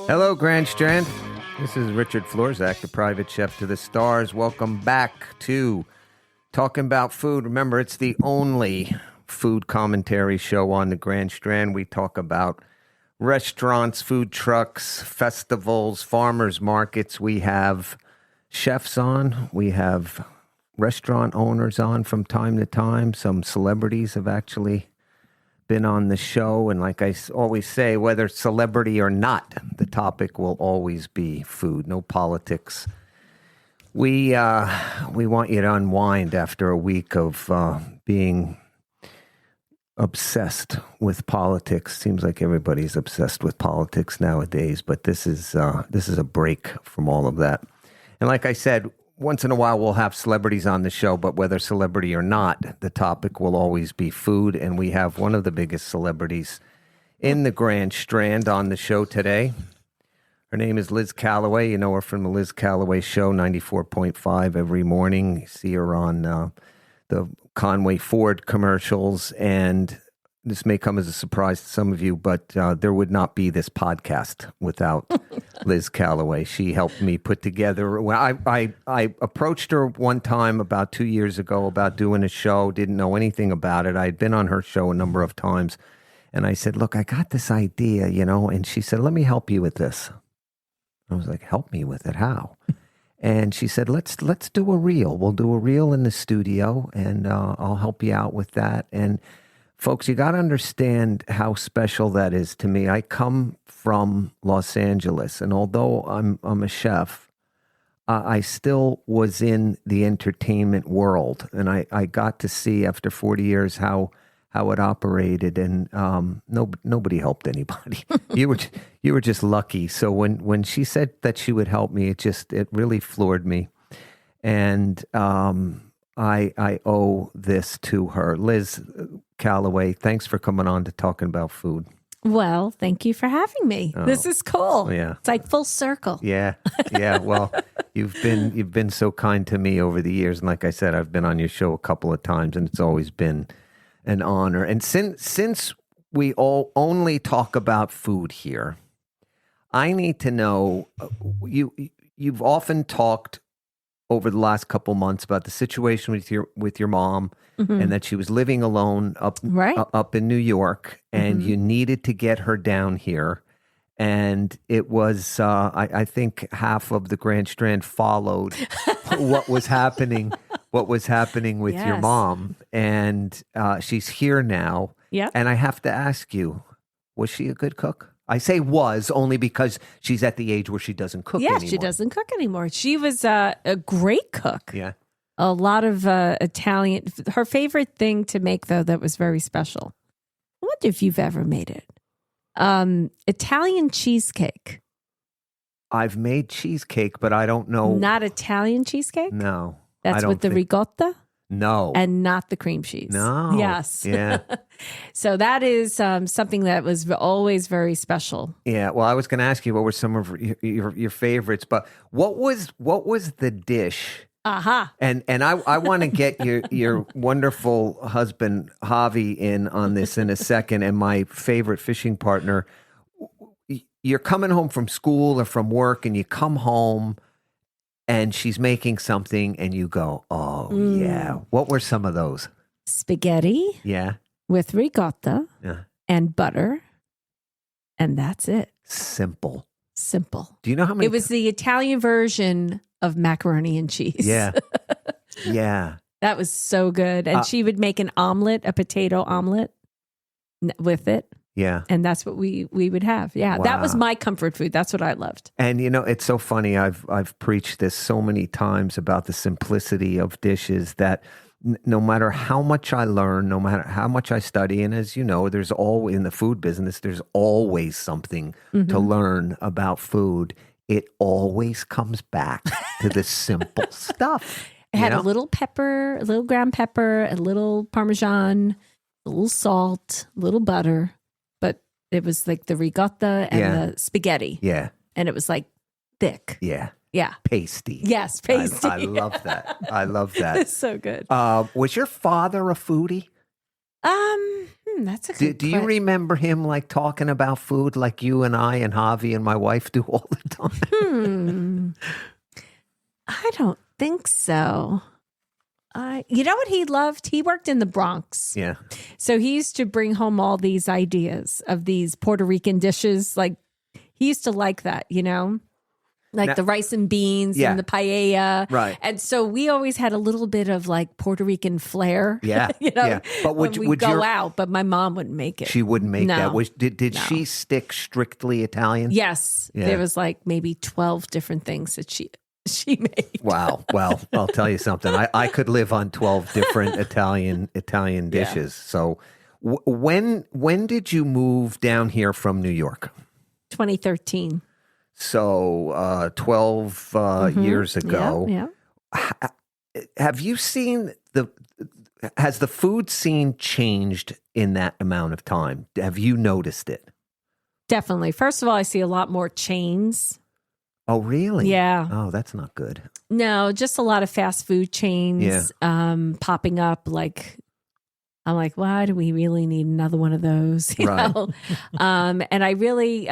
Hello, Grand Strand. This is Richard Florzak, the private chef to the stars. Welcome back to Talking About Food. Remember, it's the only food commentary show on the Grand Strand. We talk about restaurants, food trucks, festivals, farmers markets. We have chefs on. We have restaurant owners on from time to time. Some celebrities have actually been on the show. And like I always say, whether celebrity or not, the topic will always be food. No politics. We want you to unwind after a week of being obsessed with politics. Seems like everybody's obsessed with politics nowadays, but this is a break from all of that. And like I said, once in a while we'll have celebrities on the show, but whether celebrity or not, the topic will always be food. And we have one of the biggest celebrities in the Grand Strand on the show today. Her name is Liz Callaway. You know her from the Liz Callaway Show, 94.5 every morning. You see her on the Conway Ford commercials. And this may come as a surprise to some of you, but there would not be this podcast without Liz Callaway. She helped me put together. I approached her one time about 2 years ago about doing a show, didn't know anything about it. I had been on her show a number of times. And I said, look, I got this idea, and she said, let me help you with this. I was like, help me with it? How? And she said, let's do a reel. We'll do a reel in the studio, and I'll help you out with that. And folks, you got to understand how special that is to me. I come from Los Angeles, and although I'm a chef, I still was in the entertainment world, and I got to see after 40 years how it operated, and nobody helped anybody. You were just lucky. So when she said that she would help me, it really floored me, and I owe this to her. Liz Callaway, thanks for coming on to Talking About Food. Well, thank you for having me. Oh, this is cool. Yeah. It's like full circle. Yeah. Well, you've been so kind to me over the years. And like I said, I've been on your show a couple of times, and it's always been an honor. And since we all only talk about food here, I need to know, you've often talked over the last couple months about the situation with your mom, mm-hmm. and that she was living alone up in New York, and mm-hmm. you needed to get her down here. And it was, I think half of the Grand Strand followed what was happening with Yes. your mom. And she's here now. Yep. And I have to ask you, was she a good cook? I say was only because she's at the age where she doesn't cook anymore. She doesn't cook anymore. She was a great cook. Yeah. A lot of Italian. Her favorite thing to make, though, that was very special. I wonder if you've ever made it. Italian cheesecake. I've made cheesecake, but I don't know. Not Italian cheesecake? No. That's with the ricotta? No. And not the cream cheese. No. Yes. Yeah. So that is something that was always very special. Yeah. Well, I was going to ask you what were some of your favorites, but what was the dish? Aha. And I want to get your wonderful husband Javi in on this in a second, and my favorite fishing partner. You're coming home from school or from work, and you come home, and she's making something, and you go, "Oh yeah." What were some of those? Spaghetti. Yeah. With ricotta. Yeah. And butter, and that's it. Simple. Do you know how many? It was the Italian version of macaroni and cheese. Yeah. Yeah. That was so good. And she would make an omelet, a potato omelet with it. Yeah. And that's what we would have. Yeah. Wow. That was my comfort food. That's what I loved. And it's so funny. I've preached this so many times about the simplicity of dishes that no matter how much I learn, no matter how much I study, and as you know, there's always in the food business, there's always something to learn about food. It always comes back to the simple stuff. It had a little pepper, a little ground pepper, a little Parmesan, a little salt, a little butter. But it was like the ricotta and the spaghetti. Yeah. And it was like thick. Yeah. Yeah. Pasty. Yes, pasty. I love that. I love that. It's so good. Was your father a foodie? That's a good Do you remember him like talking about food like you and I and Javi and my wife do all the time? I don't think so. You know what he loved? He worked in the Bronx. Yeah. So he used to bring home all these ideas of these Puerto Rican dishes. Like he used to like that, you know? Like the rice and beans and the paella. Right. And so we always had a little bit of like Puerto Rican flair. Yeah. you know, yeah. But would go out, but my mom wouldn't make it. She wouldn't make No. that. Did she stick strictly Italian? Yes. Yeah. There was like maybe 12 different things that she made. Wow. Well, I'll tell you something. I could live on 12 different Italian dishes. So when did you move down here from New York? 2013. So 12 years ago. Yeah. Have you seen has the food scene changed in that amount of time? Have you noticed it? Definitely. First of all, I see a lot more chains. Oh, really? Yeah. Oh, that's not good. No, just a lot of fast food chains popping up. Like, I'm like, why do we really need another one of those? You Right. know? And I really,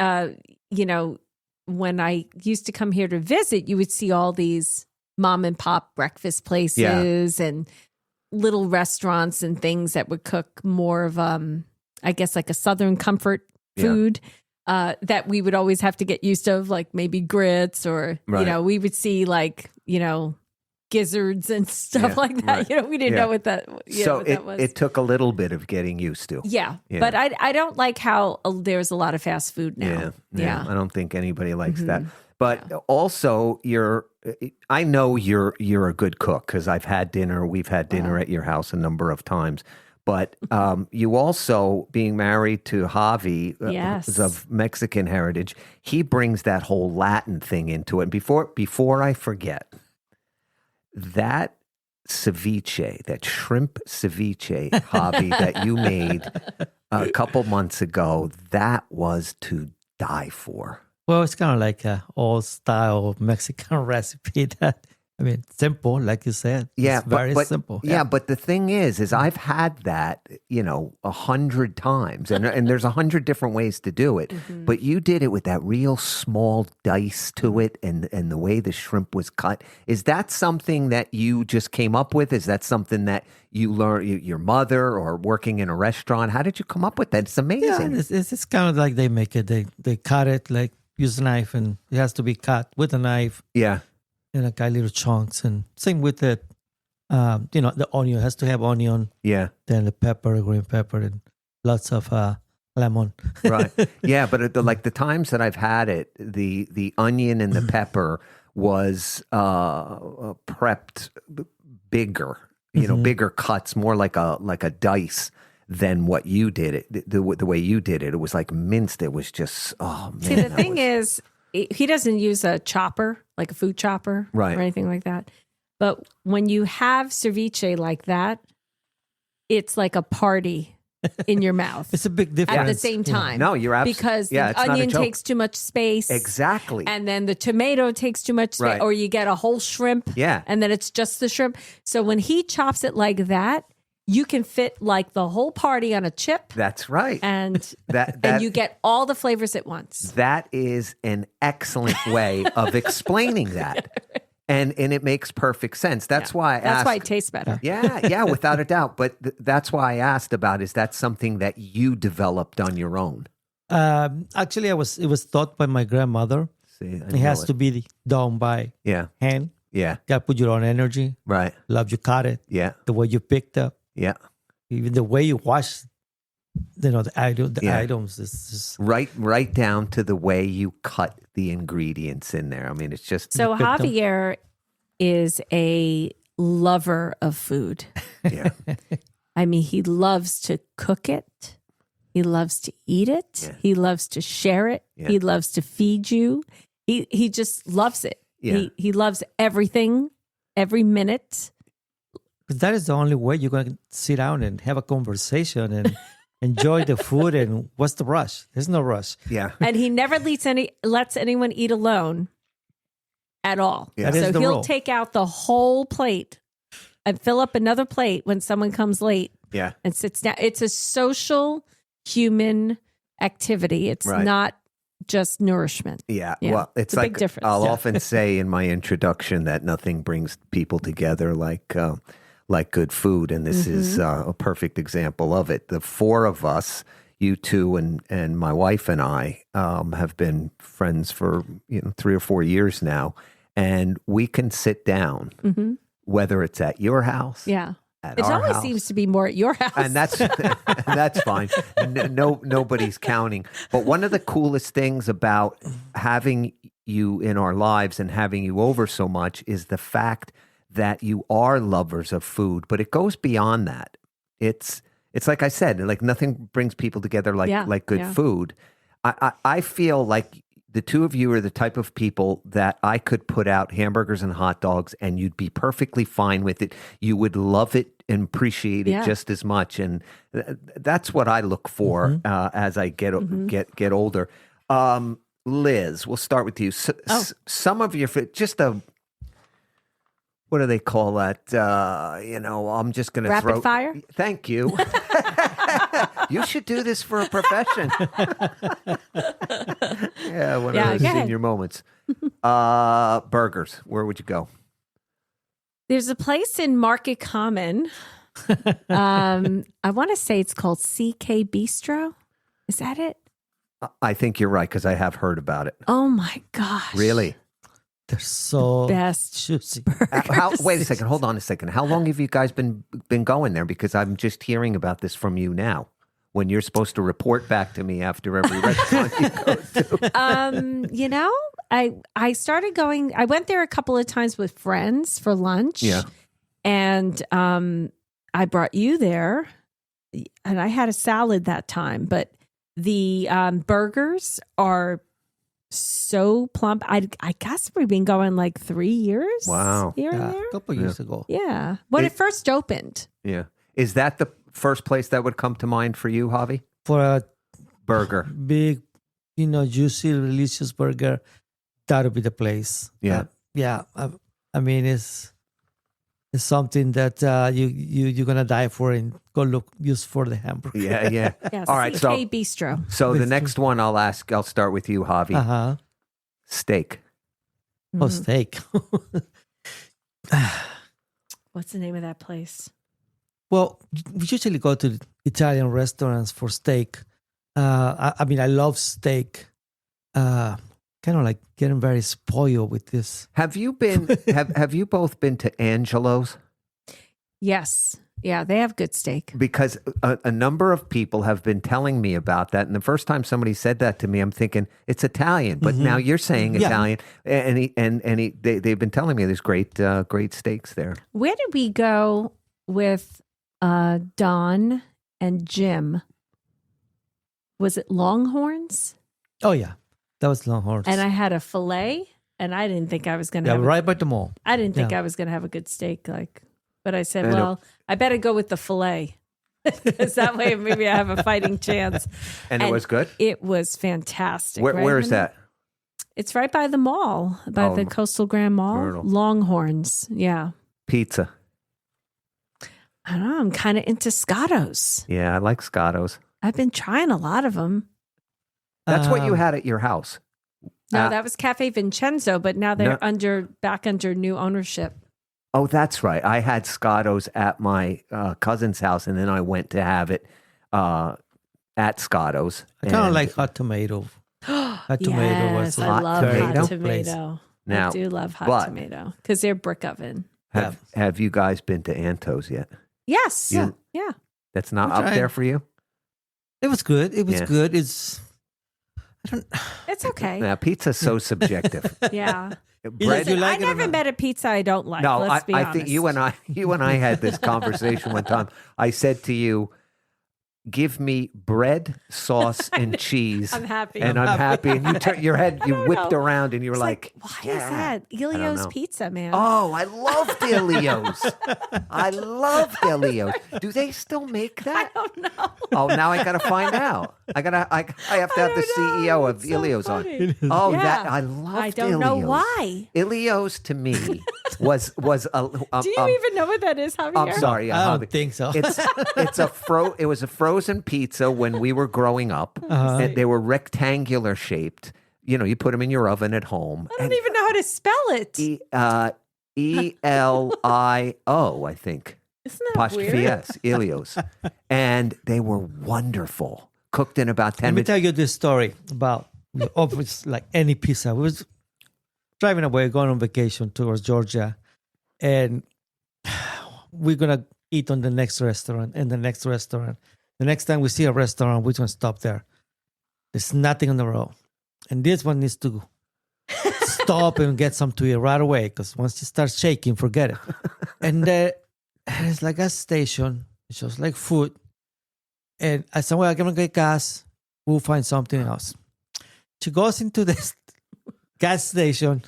when I used to come here to visit, you would see all these mom and pop breakfast places and little restaurants and things that would cook more of, I guess, like a Southern comfort food. That we would always have to get used to, like maybe grits or, we would see like, gizzards and stuff like that. Right. We didn't know what that, so what that was. it took a little bit of getting used to. Yeah. But I don't like how there's a lot of fast food now. Yeah. I don't think anybody likes that. But also I know you're a good cook because we've had dinner at your house a number of times. But you also, being married to Javi, who's of Mexican heritage, he brings that whole Latin thing into it. And before I forget, that ceviche, that shrimp ceviche, Javi, that you made a couple months ago, that was to die for. Well, it's kind of like an old-style Mexican recipe that, simple, like you said. Yeah, it's very simple. Yeah, but the thing is I've had that, 100 times, and there's 100 different ways to do it. But you did it with that real small dice to it, and the way the shrimp was cut. Is that something that you just came up with? Is that something that you learned your mother or working in a restaurant? How did you come up with that? It's amazing. Yeah, it's kind of like they make it. They cut it, like use a knife, and it has to be cut with a knife. Yeah. In like little chunks, and same with it. The onion has to have onion. Yeah. Then the pepper, green pepper, and lots of lemon. Right. Yeah, but the times that I've had it, the onion and the pepper was prepped bigger. Bigger cuts, more like a dice than what you did it. The way you did it, it was like minced. It was just man. See, the thing is, he doesn't use a chopper, like a food chopper or anything like that. But when you have ceviche like that, it's like a party in your mouth. It's a big difference. At the same time. No, you're absolutely... Because the onion takes too much space. Exactly. And then the tomato takes too much space. Or you get a whole shrimp. Yeah. And then it's just the shrimp. So when he chops it like that, you can fit like the whole party on a chip. That's right. And and you get all the flavors at once. That is an excellent way of explaining that. And it makes perfect sense. That's why I asked. That's why it tastes better. Yeah, without a doubt. But that's why I asked about, is that something that you developed on your own? Actually, it was taught by my grandmother. See, it has to be done by hand. Yeah. Got to put your own energy. Right. Love you cut it. Yeah. The way you picked up. Yeah. Even the way you wash, the items is just right down to the way you cut the ingredients in there. It's just so. Javier is a lover of food. Yeah. He loves to cook it. He loves to eat it. Yeah. He loves to share it. Yeah. He loves to feed you. He just loves it. Yeah. He loves everything, every minute. Because that is the only way you're going to sit down and have a conversation and enjoy the food, and what's the rush? There's no rush. Yeah. And he never lets anyone eat alone at all. Yeah. That is So the he'll rule. take out the whole plate and fill up another plate when someone comes late Yeah. and sits down. It's a social human activity. It's Right. not just nourishment. Yeah. Yeah. Well, it's It's a like big difference. I'll Yeah. often say in my introduction that nothing brings people together like good food, and this is a perfect example of it. The four of us, you two and my wife and I, have been friends for 3 or 4 years now, and we can sit down, whether it's at your house, Yeah. at It our always house. seems to be more at your house. And that's fine. Nobody's counting. But one of the coolest things about having you in our lives and having you over so much is the fact that you are lovers of food. But it goes beyond that. It's like I said, like nothing brings people together like good food. I feel like the two of you are the type of people that I could put out hamburgers and hot dogs and you'd be perfectly fine with it. You would love it and appreciate it just as much. And that's what I look for as I get older. Liz, we'll start with you. Some of your, just a, what do they call that? I'm just going to Rapid fire? Thank you. You should do this for a profession. One of those senior moments. Burgers. Where would you go? There's a place in Market Common. I want to say it's called CK Bistro. Is that it? I think you're right because I have heard about it. Oh my gosh. Really? They're so Best juicy. Wait a second. Hold on a second. How long have you guys been going there? Because I'm just hearing about this from you now. When you're supposed to report back to me after every restaurant you go to. I started going. I went there a couple of times with friends for lunch. Yeah. And I brought you there, and I had a salad that time. But the burgers are so plump. I guess we've been going like 3 years. Wow. Here and Yeah, there. a couple years ago. Yeah. When it first opened. Yeah. Is that the first place that would come to mind for you, Javi? For a Burger. big, juicy, delicious burger, that would be the place. Yeah. I mean, it's something that you're gonna die for and go look use for the hamburger. Yeah. Yeah. All right. CK Bistro. So the next one I'll start with you, Javi. Uh-huh. Steak. Oh, steak. What's the name of that place? Well, we usually go to Italian restaurants for steak. I mean, I love steak. Kind of like getting very spoiled with this. Have you been? have you both been to Angelo's? Yes. Yeah, they have good steak. Because a number of people have been telling me about that, and the first time somebody said that to me, I'm thinking it's Italian. But now you're saying Italian, and they've been telling me there's great steaks there. Where did we go with Don and Jim? Was it Longhorns? Oh yeah, that was Longhorns. And I had a fillet, and I didn't think I was going to have right by the mall. I didn't think I was going to have a good steak. But I said, I know. well, I better go with the fillet. Because that way maybe I have a fighting chance. And it was good? It was fantastic. Where is honey? that? It's right by the mall, by the Coastal Grand Mall. Myrtle. Longhorns. Yeah. Pizza. I don't know. I'm kind of into Scottos. Yeah, I like Scottos. I've been trying a lot of them. That's what you had at your house. No, that was Cafe Vincenzo, but now they're back under new ownership. Oh, that's right. I had Scottos at my cousin's house, and then I went to have it at Scottos. I kind of like hot tomato. Hot tomato was Yes, I hot love tomato. hot place. tomato. Now, I do love hot but- tomato because they're brick oven. Have you guys been to Anto's yet? Yes. Yeah. Yeah. That's not I'm up trying. there for you? It was good. It was Yeah. good. It's okay. Now, pizza's so subjective. Yeah. Bread, you like I it or never not? met a pizza I don't like. no, Let's be I honest. think you and I had this conversation one time. I said to you, give me bread, sauce, and cheese. I'm happy. And I'm happy. And you turn your head, you whipped know. around, and you were like, why yeah. is that? Elio's Pizza, man. Oh, I love Elio's. I love Elio's. Do they still make that? I don't know. Oh, now I got to find out. I have to have the CEO of Elio's on. Oh, Yeah. I love I don't know why. Elio's to me was a. Do you even know what that is, Javier? I'm sorry, I don't think so. It was a frozen pizza when we were growing up. And they were rectangular shaped. You know, you put them in your oven at home. I don't even know how to spell it. Elio, I think. Isn't that Apostrophe weird? S, Elio's. And they were wonderful. Cooked in about 10 Let me minutes. tell you this story about it's like any pizza. We was driving away, going on vacation towards Georgia, and we're gonna eat on the next restaurant and the next restaurant. The next time we see a restaurant, we're gonna stop there. There's nothing on the road, and this one needs to stop and get some to eat right away because once you start shaking, forget it. And it's like a gas station. It's just like food. And I said, well, I'm going to get gas. We'll find something else. She goes into this gas station.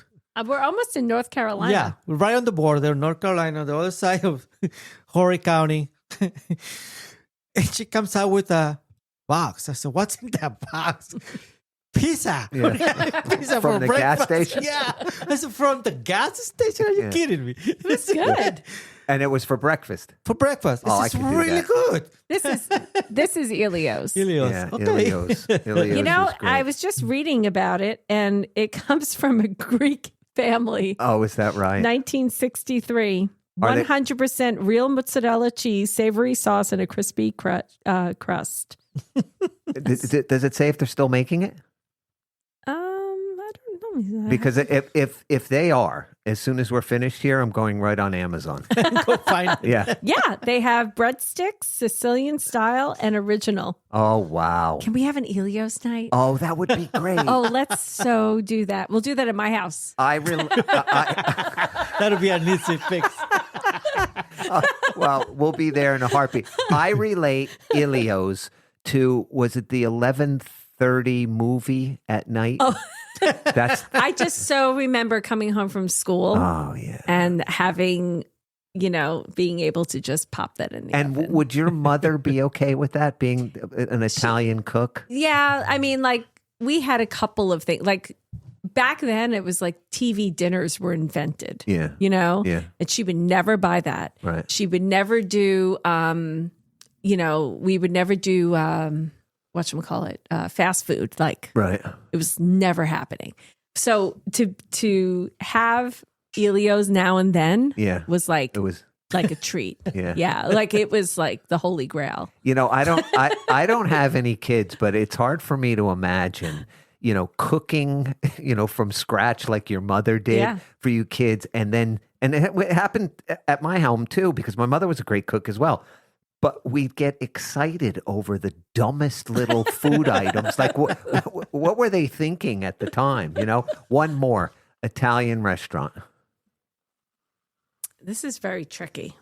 We're almost in North Carolina. Yeah, we're right on the border, North Carolina, the other side of Horry County. And she comes out with a box. I said, what's in that box? Pizza. Yeah. Pizza From for the breakfast. gas station? Yeah. I said, from the gas station? Are you kidding me? It's good. And it was for breakfast. For breakfast. Oh, I It's could do really that. good. This is Elio's. Ilios. Yeah, Okay. Elio's. Elio's You know, is great. I was just reading about it, and it comes from a Greek family. Oh, is that right? 1963. Are they- 100% real mozzarella cheese, savory sauce, and a crispy crust. Does it say if they're still making it? I don't know. Because if they are, as soon as we're finished here, I'm going right on Amazon. Go find it. Yeah. Yeah, they have breadsticks, Sicilian style, and original. Oh, wow. Can we have an Elio's night? Oh, that would be great. Oh, let's so do that. We'll do that at my house. That'll be an easy fix. Well, we'll be there in a heartbeat. I relate Elio's to, was it the 11:30 movie at night? Oh. That's, I just so remember coming home from school oh, yeah. and having, being able to just pop that in the And oven. would your mother be okay with that, being an Italian cook? Yeah, I mean, like, we had a couple of things. Like, back then, it was like TV dinners were invented. Yeah. Yeah. And she would never buy that. Right. She would never do, we would never do, fast food. Like, Right. it was never happening. So to have Elio's now and then Yeah. was like, It was, like a treat. Yeah. Yeah. Like, it was like the holy grail. I don't have any kids, but it's hard for me to imagine, cooking, from scratch like your mother did Yeah. for you kids. And it happened at my home too, because my mother was a great cook as well. But we'd get excited over the dumbest little food items. Like, what were they thinking at the time? One more Italian restaurant. This is very tricky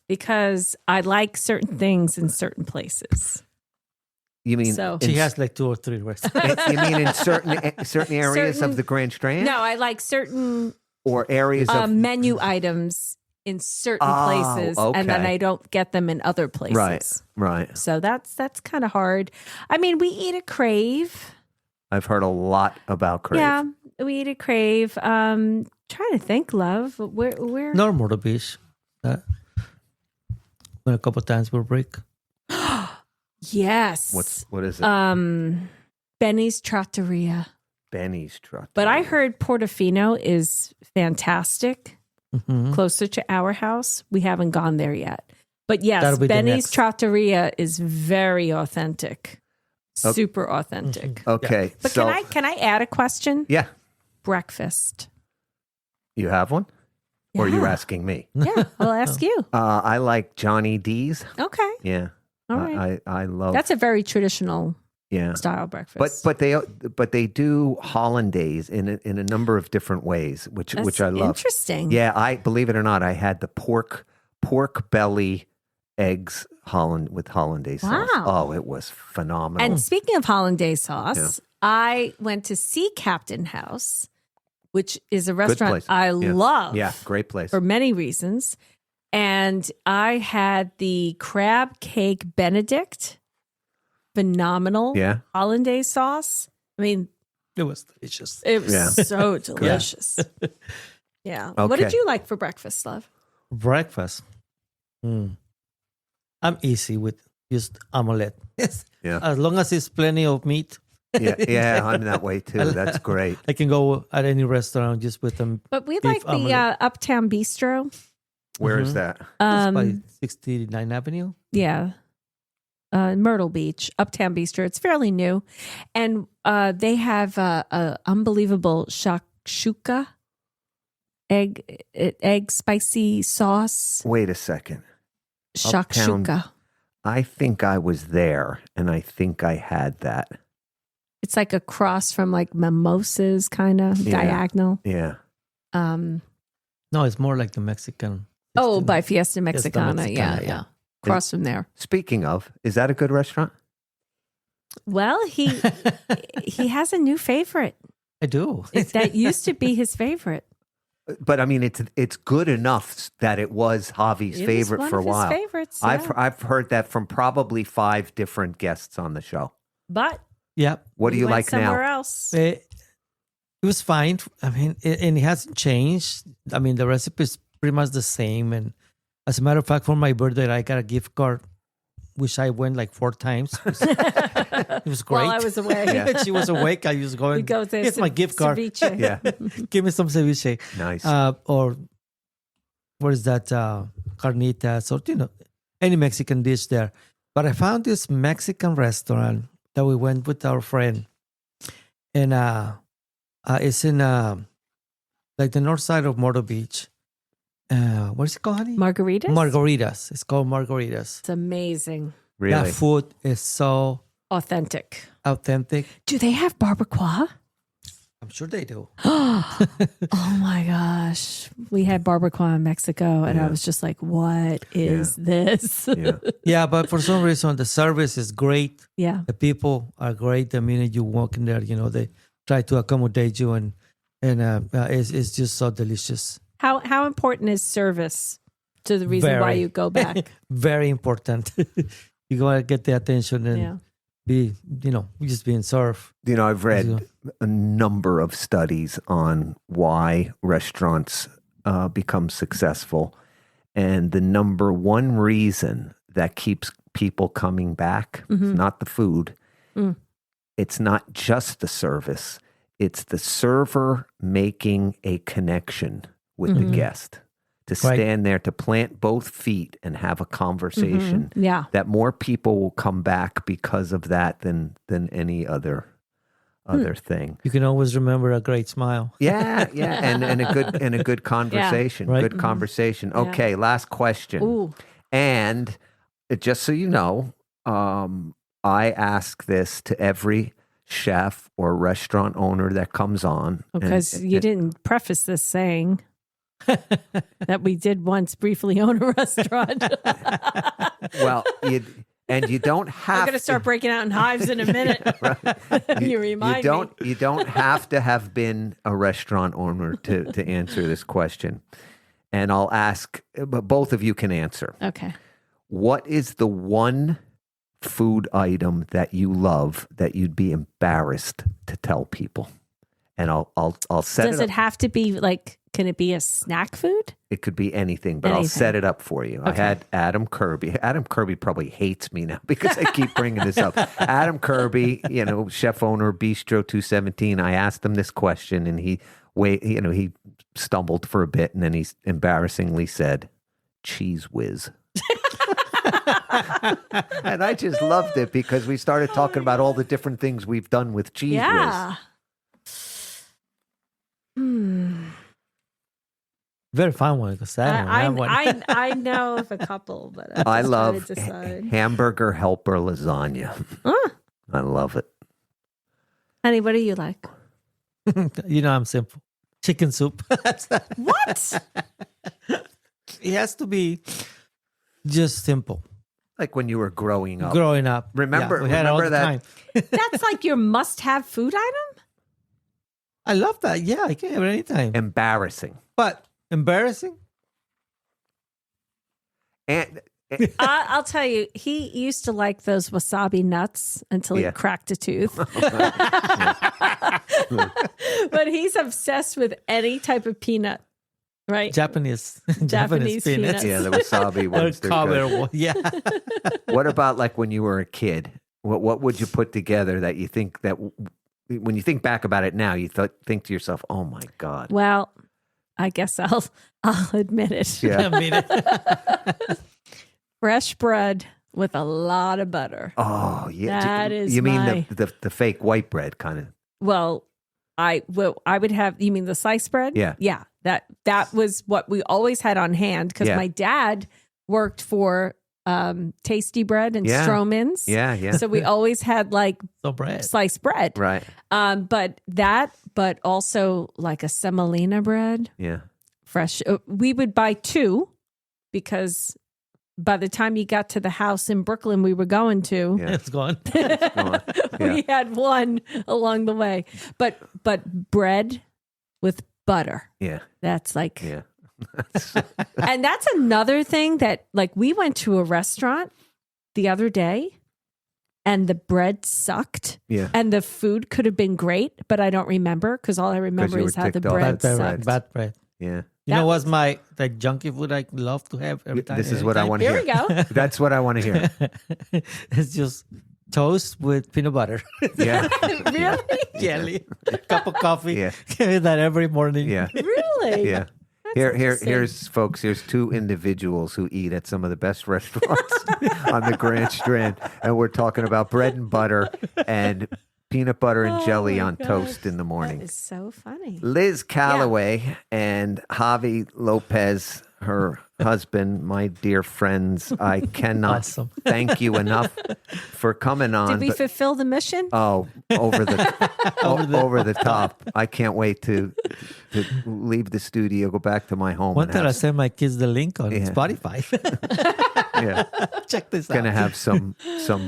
because I like certain things in certain places. You mean So- She has like 2 or 3 restaurants. you mean in certain areas Certain- of the Grand Strand? No, I like certain Or areas of menu items in certain Oh, places, and then okay. I don't get them in other places. right. So that's kind of hard. I mean, we eat at Crave. I've heard a lot about Crave. Yeah, we eat at Crave. Trying to think, love. Where? Not Myrtle Beach. Went a couple times for a break. Yes. What is it? Benny's Trattoria. Benny's Truck. But I heard Portofino is fantastic. Mm-hmm. Closer to our house. We haven't gone there yet. But yes, That'll be the Benny's next. Trattoria is very authentic. Okay. Super authentic. Okay. But so can I add a question? yeah, Breakfast. you have one? Or are you Yeah. asking me? Yeah, I'll ask you. I like Johnny D's. Okay. Yeah. All right. I love That's a very traditional yeah. style breakfast. But they do hollandaise in a number of different ways, which That's I love. interesting. Yeah, I believe it or not, I had the pork belly eggs with hollandaise sauce. Wow. Oh, it was phenomenal. And speaking of hollandaise sauce, I went to Sea Captain House, which is a restaurant place. I love. Yeah, great place. For many reasons. And I had the crab cake Benedict. Phenomenal. Yeah. Hollandaise sauce. I mean, It was delicious. it was so delicious. Yeah. What Okay. did you like for breakfast, love? Breakfast. I'm easy with just omelette. Yeah. As long as it's plenty of meat, Yeah, I'm that way too. That's great. I can go at any restaurant just with them. But we Beef like the omelet. Uptown Bistro. Where is that? It's by 69th Avenue. Yeah. Myrtle Beach, Uptown Bistro. It's fairly new. And they have a unbelievable shakshuka egg spicy sauce. Wait a second. Uptown- Shakshuka. I think I was there, and I think I had that. It's like a cross from like mimosas, kind of Yeah. diagonal. Yeah. No, it's more like the Mexican. Oh, by Fiesta Fiesta Mexicana. Yeah, Mexicana, yeah. Cross from there. Speaking of, is that a good restaurant? Well, he has a new favorite. I do. That used to be his favorite. But I mean, it's good enough that it was Javi's It was favorite one for a of his while. favorites, yeah. I've heard that from probably 5 different guests on the show. But Yeah. What do we you went like somewhere now? else. It was fine. I mean, and it hasn't changed. I mean, the recipe is pretty much the same. And as a matter of fact, for my birthday, I got a gift card, which I went like 4 times. It was great. While I was away. Yeah. She was awake. I was going, We go to here's my gift card. ceviche. Yeah, Give me some ceviche. nice. Or what is that? Carnitas or, any Mexican dish there. But I found this Mexican restaurant that we went with our friend. And it's in like the north side of Myrtle Beach. What is it called, honey? Margaritas? Margaritas. It's called Margaritas. It's amazing. Really? That food is so Authentic. authentic. Do they have barbacoa? I'm sure they do. Oh my gosh. We had barbacoa in Mexico and I Yeah. was just like, what is this? Yeah. Yeah, but for some reason, the service is great. Yeah. The people are great. The minute you walk in there, they try to accommodate you, and it's just so delicious. How important is service to the reason why Very. you go back? Very important. You gotta get the attention and Yeah. be, just being served. I've read a number of studies on why restaurants become successful. And the number one reason that keeps people coming back is not the food. It's not just the service. It's the server making a connection with the guest. To Right. stand there, to plant both feet and have a conversation. Yeah. That more people will come back because of that than any other thing. You can always remember a great smile. Yeah, and a good conversation. Right. Good conversation. Okay, last question. Ooh. And just so you know, I ask this to every chef or restaurant owner that comes on. Because you didn't preface this saying that we did once briefly own a restaurant. Well, you don't have I'm going to start breaking out in hives in a minute. You remind me. You don't have to have been a restaurant owner to answer this question. And I'll ask, but both of you can answer. Okay. What is the one food item that you love that you'd be embarrassed to tell people? And I'll set Does it it up. have to be like, can it be a snack food? It could be anything, but I'll Anything. set it up for you. I Okay. had Adam Kirby. Adam Kirby probably hates me now because I keep bringing this up. Adam Kirby, chef owner, Bistro 217. I asked him this question and he stumbled for a bit and then he embarrassingly said, "Cheese whiz." And I just loved it because we started talking about all the different things we've done with cheese whiz. Yeah. Very fun one, because I don't have one. I know of a couple, but I'm I just love trying to decide. hamburger helper lasagna. I love it. Honey, what do you like? I'm simple. Chicken soup. What? It has to be Just simple. Like when you were growing up. Growing up. Remember- we had it all remember the that- time. That's like your must-have food item? I love that. Yeah, I can have it anytime. Embarrassing. But embarrassing? And I'll tell you, he used to like those wasabi nuts until he Yeah. cracked a tooth. But he's obsessed with any type of peanut, right? Japanese Japanese peanuts. peanuts. yeah, the wasabi ones. They're They're good. colorful. Yeah. What about like when you were a kid? What would you put together that you think that when you think back about it now, you think to yourself, "Oh my God." Well, I guess I'll admit it. Yeah. I mean, Fresh bread with a lot of butter. Oh yeah. That is you mean my- the fake white bread kind of? Well, I would have. You mean the sliced bread? Yeah. yeah. That was what we always had on hand because Yeah. my dad worked for Tasty Bread and Yeah. Stroman's. Yeah, yeah. So we always had like so bread. sliced bread. Right. But also like a semolina bread, Yeah. fresh. We would buy two because by the time you got to the house in Brooklyn we were going to, Yeah. It's gone. on. we had one along the way. But bread with butter. Yeah. That's like, Yeah. and that's another thing that like we went to a restaurant the other day and the bread sucked Yeah. and the food could have been great, but I don't remember because all I remember you is were how the ticked off bread at the sucked. Bad bread. Yeah. You That know what's my like junky food I love to have every time? This is what I want to Here hear. we go. That's what I want to hear. It's just toast with peanut butter, Yeah. Really? jelly, cup of coffee. Yeah. Give me that every morning. Yeah. Really? Yeah. That's Here's two individuals who eat at some of the best restaurants on the Grand Strand, and we're talking about bread and butter and peanut butter and jelly Oh my on gosh. toast in the That morning. is so funny. Liz Callaway and Javi Lopez, her husband, my dear friends, I cannot Awesome. thank you enough for coming on. Did we but- fulfill the mission? Oh, over the top! I can't wait to leave the studio, go back to my home. One and time I have, sent my kids the link on Yeah. Spotify. yeah, Check this gonna out. have some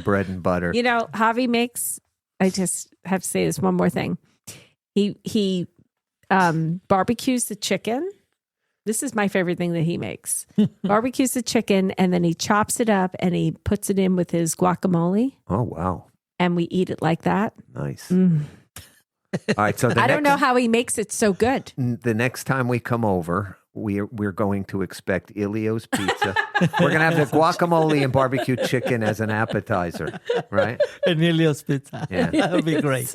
bread and butter. You know, Javi makes, I just have to say this one more thing. He barbecues the chicken. This is my favorite thing that he makes. Barbecues the chicken and then he chops it up and he puts it in with his guacamole Oh wow, and we eat it like that. nice. Mm. All right, so I don't know how he makes it so good. the next time we come over, we're going to expect Ilio's pizza. We're gonna have the guacamole and barbecue chicken as an appetizer, right? Emilio's pizza. Yeah. That would be great.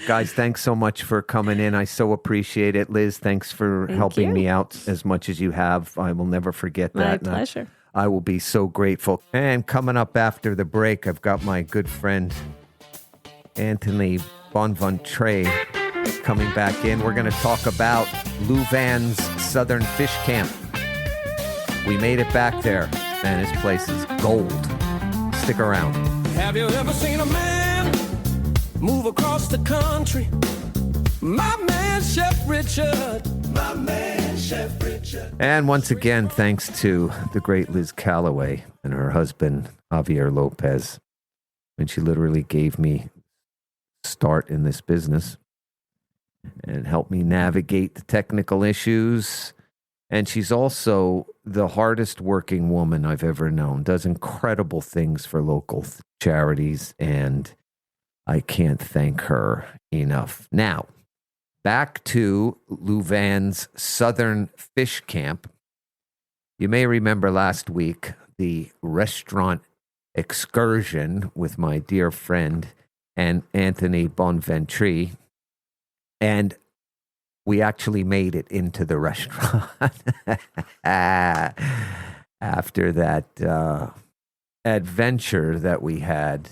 Guys, thanks so much for coming in. I so appreciate it. Liz, thanks for Thank helping you. me out as much as you have. I will never forget My that. And pleasure. I will be so grateful. And coming up after the break, I've got my good friend Anthony Bonventre coming back in. We're going to talk about Luvan's Southern Fish Camp. We made it back there, and this place is gold. Stick around. Have you ever seen a man move across the country? My man, Chef Richard. My man, Chef Richard. And once again, thanks to the great Liz Callaway and her husband, Javier Lopez. And she literally gave me a start in this business and helped me navigate the technical issues. And she's also the hardest working woman I've ever known, does incredible things for local charities, and I can't thank her enough. Now, back to Luvan's Southern Fish Camp. You may remember last week the restaurant excursion with my dear friend and Anthony Bonventre, and we actually made it into the restaurant after that adventure that we had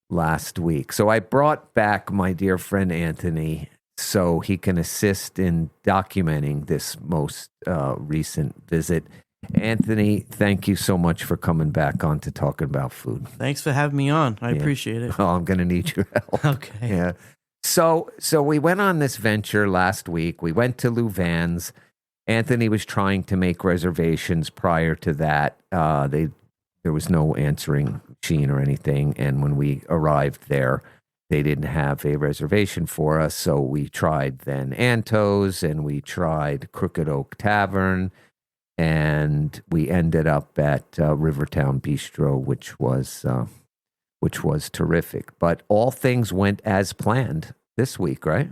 last week. So I brought back my dear friend Anthony so he can assist in documenting this most recent visit. Anthony, thank you so much for coming back on to talking about food. Thanks for having me on. I Yeah. appreciate it. Oh, I'm going to need your help. Okay. Yeah. So we went on this venture last week. We went to Luvan's. Anthony was trying to make reservations prior to that. There was no answering machine or anything. And when we arrived there, they didn't have a reservation for us. So we tried then Anto's and we tried Crooked Oak Tavern. And we ended up at Rivertown Bistro, which was terrific. But all things went as planned this week, right?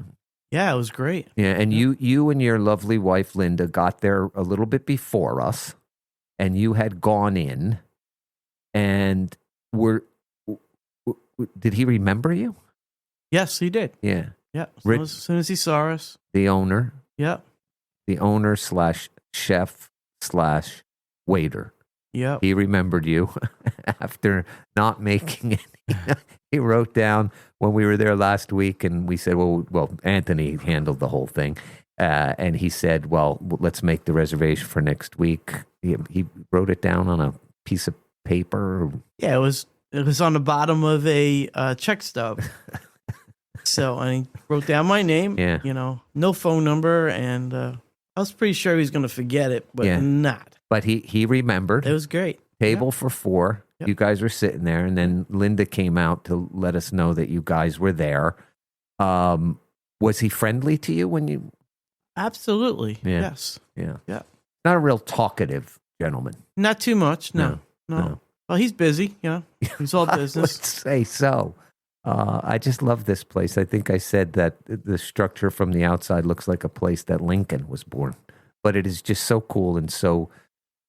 Yeah, it was great. Yeah, and you and your lovely wife Linda got there a little bit before us, and you had gone in, and did he remember you? Yes, he did. Yeah. Yeah, as soon as he saw us. The owner. Yeah. The owner / chef / waiter. Yeah. He remembered you after not making any. He wrote down when we were there last week, and we said, well, Anthony handled the whole thing. And he said, well, let's make the reservation for next week. He wrote it down on a piece of paper. Yeah, it was on the bottom of a check stub. So I wrote down my name, no phone number, and I was pretty sure he was going to forget it, but not. But he remembered. It was great. Table for 4. Yep. You guys were sitting there, and then Linda came out to let us know that you guys were there. Was he friendly to you when you? Absolutely. Yeah. Yes. Yeah. Yeah. Not a real talkative gentleman. Not too much. No. Well, he's busy. He's all business. I would say so. I just love this place. I think I said that the structure from the outside looks like a place that Lincoln was born, but it is just so cool and so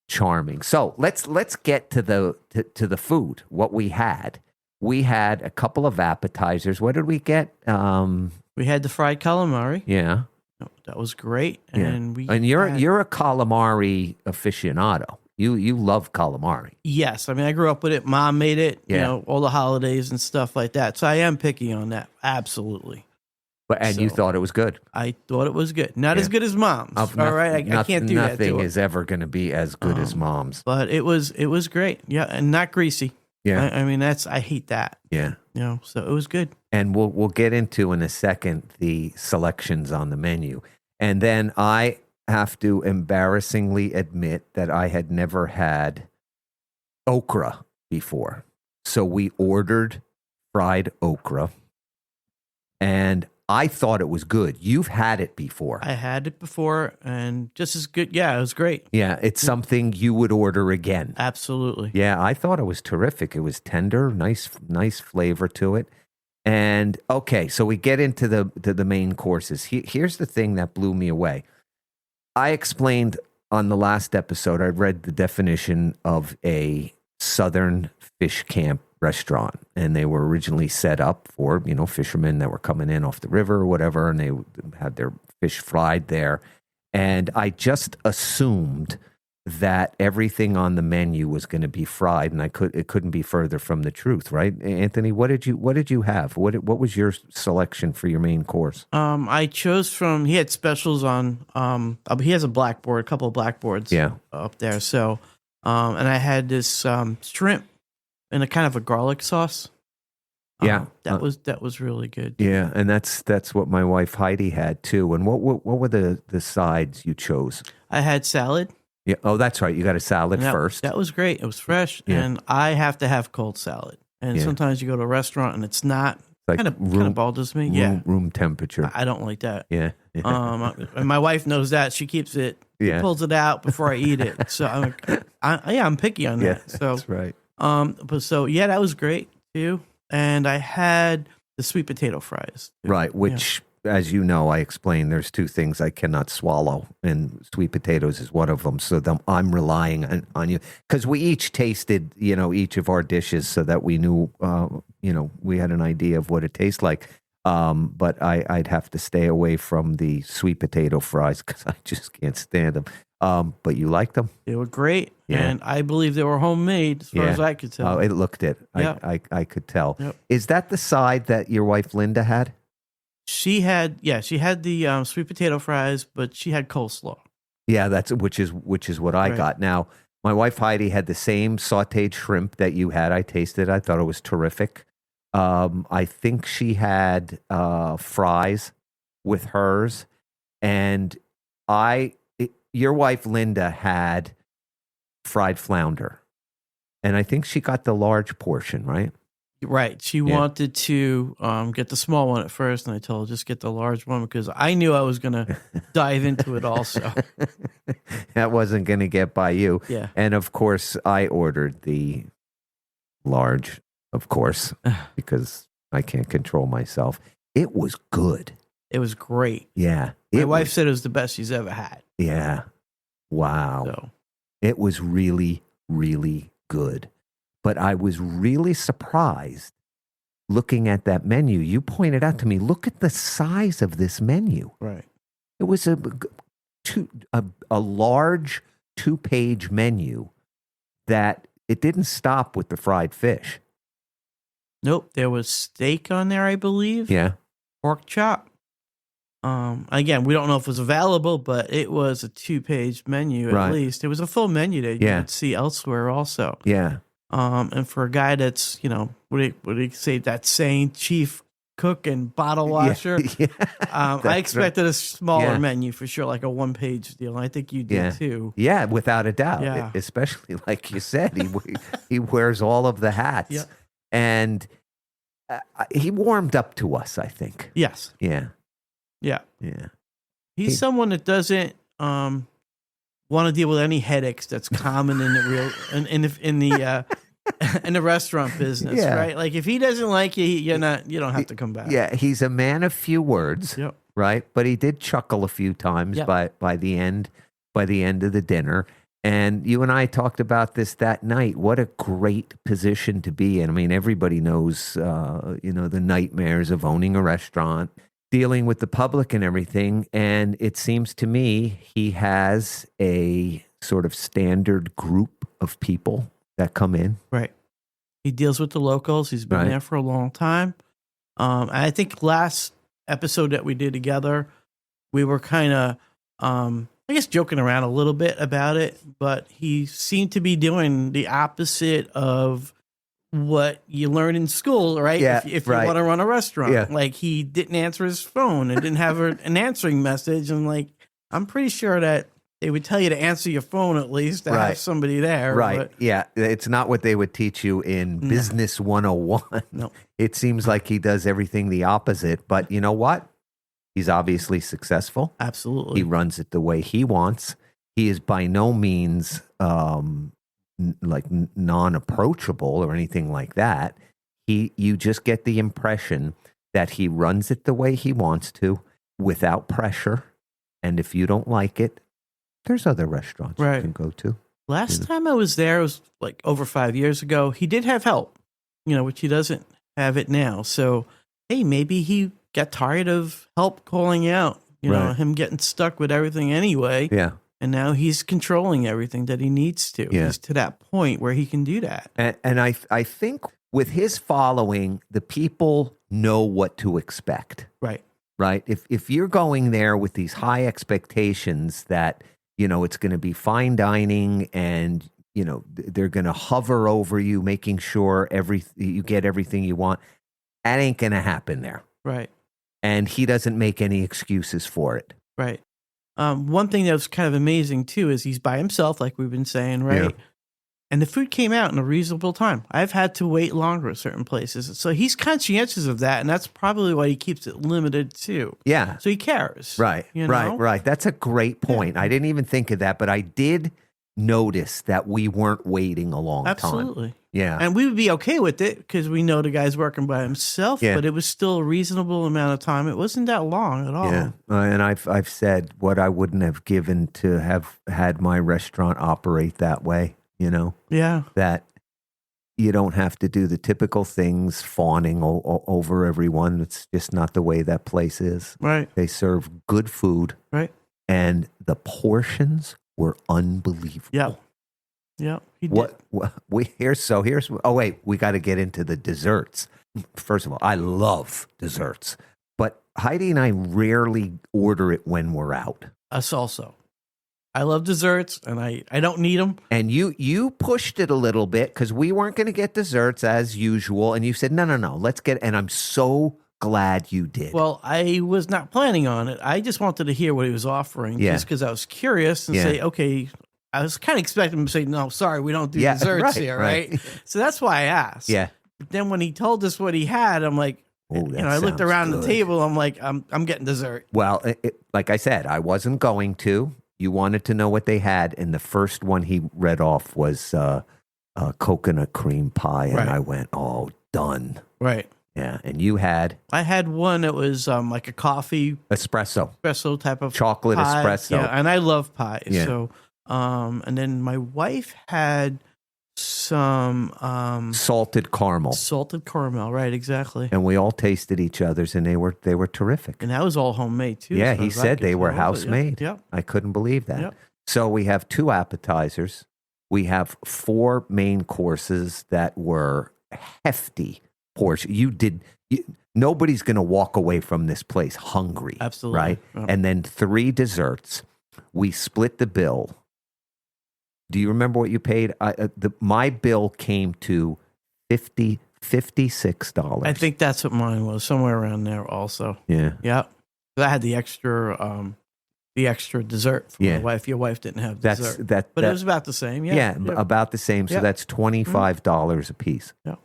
charming. So let's get to the food. What we had. We had a couple of appetizers. What did we get? We had the fried calamari. Yeah, that was great. And you're a calamari aficionado. You love calamari. Yes, I mean I grew up with it. Mom made it. Yeah. All the holidays and stuff like that. So I am picky on that. Absolutely. But you thought it was good. I thought it was good. Not as good as Mom's. All right, I can't do that. Nothing is ever going to be as good as Mom's. But it was great. Yeah, and not greasy. Yeah, I mean I hate that. Yeah, so it was good. And we'll get into in a second the selections on the menu, and then I have to embarrassingly admit that I had never had okra before, so we ordered fried okra, and I thought it was good. You've had it before. I had it before, and just as good. Yeah, it was great. Yeah, it's something you would order again. Absolutely. Yeah, I thought it was terrific. It was tender, nice flavor to it. And okay, so we get into the main courses. Here's the thing that blew me away. I explained on the last episode, I read the definition of a Southern fish camp restaurant, and they were originally set up for, fishermen that were coming in off the river or whatever, and they had their fish fried there. And I just assumed that everything on the menu was going to be fried, and it couldn't be further from the truth, right? Anthony, what did you have? What was your selection for your main course? I chose he had specials on, he has a couple of blackboards up there. So, and I had this shrimp in a kind of a garlic sauce. That was really good. Yeah, and that's what my wife Heidi had too. And what were the sides you chose? I had salad. Yeah. Oh, that's right. You got a salad first. That was great. It was fresh, and I have to have cold salad. And sometimes you go to a restaurant and it's not. Like kind of bothers me. Room temperature. I don't like that. Yeah. And my wife knows that. She keeps it. Yeah. Pulls it out before I eat it. So I'm picky on that. Yeah, so that's right. That was great too. And I had the sweet potato fries. Right, which, as you know, I explained there's 2 things I cannot swallow, and sweet potatoes is one of them. So I'm relying on you, because we each tasted, each of our dishes so that we knew, we had an idea of what it tastes like. But I'd have to stay away from the sweet potato fries because I just can't stand them. But you liked them? They were great, and I believe they were homemade as far as I could tell. Oh, it looked it. Yeah. I could tell. Yep. Is that the side that your wife Linda had? She had the sweet potato fries, but she had coleslaw. Yeah, which is what I got. Now, my wife Heidi had the same sautéed shrimp that you had. I tasted. I thought it was terrific. I think she had fries with hers, and your wife Linda had fried flounder, and I think she got the large portion, right? Right. She wanted to get the small one at first, and I told her just get the large one because I knew I was going to dive into it also. That wasn't going to get by you. Yeah. And of course, I ordered the large, of course, because I can't control myself. It was good. It was great. Yeah. My wife said it was the best she's ever had. Yeah. Wow. So. It was really, really good. But I was really surprised looking at that menu. You pointed out to me, look at the size of this menu. Right. It was a large 2-page menu that it didn't stop with the fried fish. Nope. There was steak on there, I believe. Yeah. Pork chop. Again, we don't know if it was available, but it was a 2-page menu at least. It was a full menu that you could see elsewhere also. Yeah. And for a guy that's, what do you say, that saying, chief cook and bottle washer, I expected a smaller menu for sure, like a 1-page deal. And I think you did too. Yeah, without a doubt. Yeah. Especially like you said, he wears all of the hats. Yeah. And he warmed up to us, I think. Yes. Yeah. Yeah. Yeah. He's someone that doesn't want to deal with any headaches that's common in the in the restaurant business, right? Like if he doesn't like you, you don't have to come back. Yeah, he's a man of few words, right? But he did chuckle a few times by the end of the dinner. And you and I talked about this that night. What a great position to be in. I mean, everybody knows, the nightmares of owning a restaurant, dealing with the public and everything. And it seems to me he has a sort of standard group of people that come in. Right. He deals with the locals. He's been there for a long time. I think last episode that we did together, we were kind of, I guess, joking around a little bit about it, but he seemed to be doing the opposite of what you learn in school, right? Yeah, if you want to run a restaurant. Yeah. Like he didn't answer his phone and didn't have an answering message. And like, I'm pretty sure that they would tell you to answer your phone at least to have somebody there. Right. But, yeah. It's not what they would teach you in Business 101. No. It seems like he does everything the opposite. But you know what? He's obviously successful. Absolutely. He runs it the way he wants. He is by no means non-approachable or anything like that. You just get the impression that he runs it the way he wants to without pressure. And if you don't like it, there's other restaurants you can go to. Last time I was there, it was like over 5 years ago. He did have help, which he doesn't have it now. So, hey, maybe he got tired of help calling out, him getting stuck with everything anyway. Yeah. And now he's controlling everything that he needs to. Yeah. He's to that point where he can do that. And I think with his following, the people know what to expect. Right. Right. If you're going there with these high expectations that, it's going to be fine dining and, they're going to hover over you, making sure you get everything you want, that ain't going to happen there. Right. And he doesn't make any excuses for it. Right. One thing that was kind of amazing, too, is he's by himself, like we've been saying, right? Yeah. And the food came out in a reasonable time. I've had to wait longer at certain places. So he's conscientious of that, and that's probably why he keeps it limited, too. Yeah. So he cares. Right, right. That's a great point. I didn't even think of that, but I did notice that we weren't waiting a long time. Absolutely. Yeah. And we would be okay with it because we know the guy's working by himself, but it was still a reasonable amount of time. It wasn't that long at all. Yeah. And I've said what I wouldn't have given to have had my restaurant operate that way, Yeah. That you don't have to do the typical things, fawning over everyone. It's just not the way that place is. Right. They serve good food. Right. And the portions were unbelievable. Yeah. Yeah. Here's oh wait, we got to get into the desserts. First of all, I love desserts, but Heidi and I rarely order it when we're out. Us also. I love desserts, and I don't need them. And you pushed it a little bit because we weren't going to get desserts as usual, and you said no, let's get. And I'm so glad you did. Well, I was not planning on it. I just wanted to hear what he was offering, just because I was curious and say, okay. I was kind of expecting him to say, no, sorry, we don't do desserts here, right? So that's why I asked. Yeah. But then when he told us what he had, I'm like, I looked around the table. I'm like, I'm getting dessert. Well, like I said, I wasn't going to. You wanted to know what they had, and the first one he read off was coconut cream pie, and I went, oh, done. Right. Yeah, and you had? I had one that was like a coffee. Espresso type of chocolate pie. espresso. Yeah, and I love pie. Yeah. So, and then my wife had some salted caramel. Salted caramel, right, exactly. And we all tasted each other's, and they were terrific. And that was all homemade, too. Yeah, he said they were house-made. Yep. I couldn't believe that. Yep. So we have 2 appetizers. We have 4 main courses that were hefty portion. Nobody's going to walk away from this place hungry. Absolutely. Right? Yep. And then 3 desserts. We split the bill. Do you remember what you paid? My bill came to $56. I think that's what mine was, somewhere around there also. Yeah. Yeah. I had the extra dessert for my wife. Your wife didn't have dessert. But it was about the same. Yeah. About the same. So that's $25 a piece. Yeah.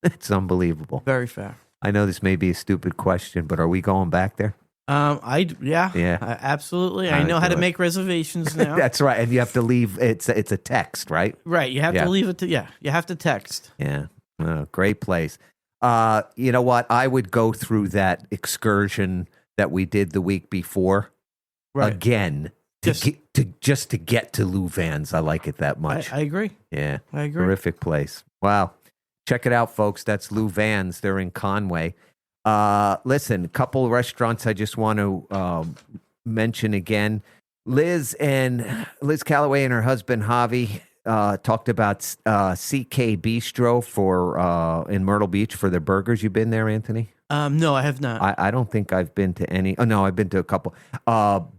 It's unbelievable. Very fair. I know this may be a stupid question, but are we going back there? Absolutely. I know how to make reservations now. That's right, and you have to leave. It's a text, right? Right. You have to leave it to. Yeah. You have to text. Yeah. Great place. You know what? I would go through that excursion that we did the week before again to get to Luvan's. I like it that much. I agree. Yeah. I agree. Terrific place. Wow. Check it out, folks. That's Luvan's. They're in Conway. Listen, a couple of restaurants I just want to mention again. Liz Callaway and her husband Javi talked about CK Bistro in Myrtle Beach for their burgers. You been there, Anthony? No, I have not. I don't think I've been to any. Oh no, I've been to a couple.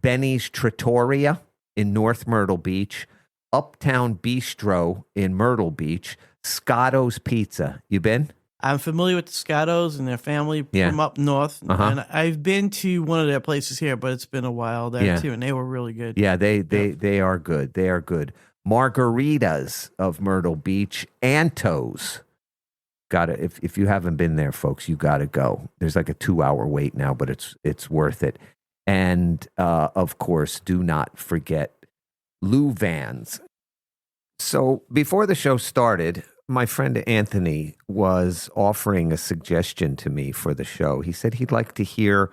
Benny's Trattoria in North Myrtle Beach, Uptown Bistro in Myrtle Beach, Scotto's Pizza. You been? I'm familiar with the Scottos and their family from up north, and I've been to one of their places here, but it's been a while there too, and they were really good. Yeah, they are good. They are good. Margaritas of Myrtle Beach, Anto's. If you haven't been there, folks, you gotta go. There's like a 2-hour wait now, but it's worth it. And of course, do not forget Luvan's. So before the show started, my friend Anthony was offering a suggestion to me for the show. He said he'd like to hear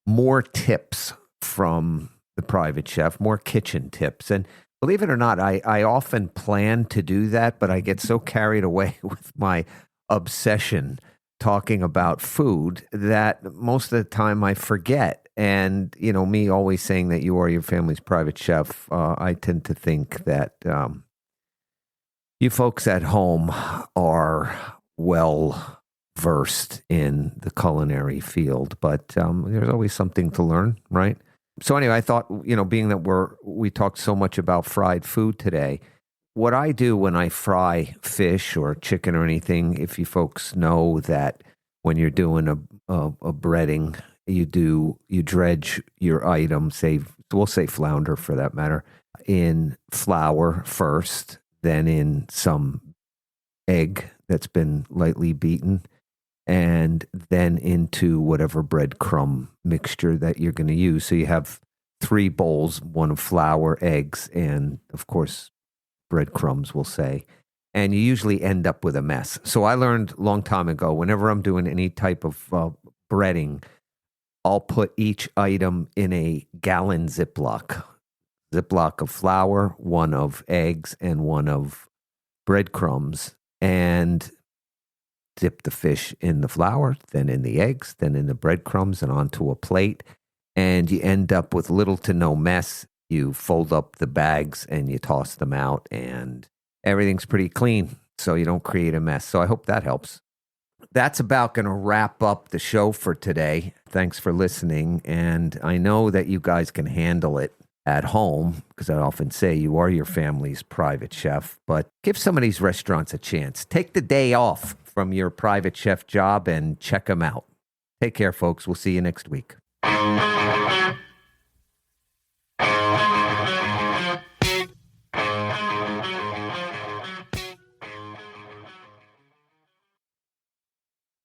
more tips from the private chef, more kitchen tips. And believe it or not, I often plan to do that, but I get so carried away with my obsession talking about food that most of the time I forget. And, me always saying that you are your family's private chef, I tend to think that you folks at home are well versed in the culinary field, but there's always something to learn, right? So anyway, I thought, being that we talked so much about fried food today, what I do when I fry fish or chicken or anything, if you folks know that when you're doing a breading, you dredge your item, we'll say flounder for that matter, in flour first, then in some egg that's been lightly beaten, and then into whatever breadcrumb mixture that you're going to use. So you have 3 bowls, one of flour, eggs, and of course, breadcrumbs, we'll say. And you usually end up with a mess. So I learned a long time ago, whenever I'm doing any type of breading, I'll put each item in a gallon Ziploc of flour, 1 of eggs, and 1 of breadcrumbs, and dip the fish in the flour, then in the eggs, then in the breadcrumbs, and onto a plate. And you end up with little to no mess. You fold up the bags and you toss them out, and everything's pretty clean, so you don't create a mess. So I hope that helps. That's about going to wrap up the show for today. Thanks for listening, and I know that you guys can handle it at home, because I often say you are your family's private chef, but give some of these restaurants a chance. Take the day off from your private chef job and check them out. Take care, folks. We'll see you next week.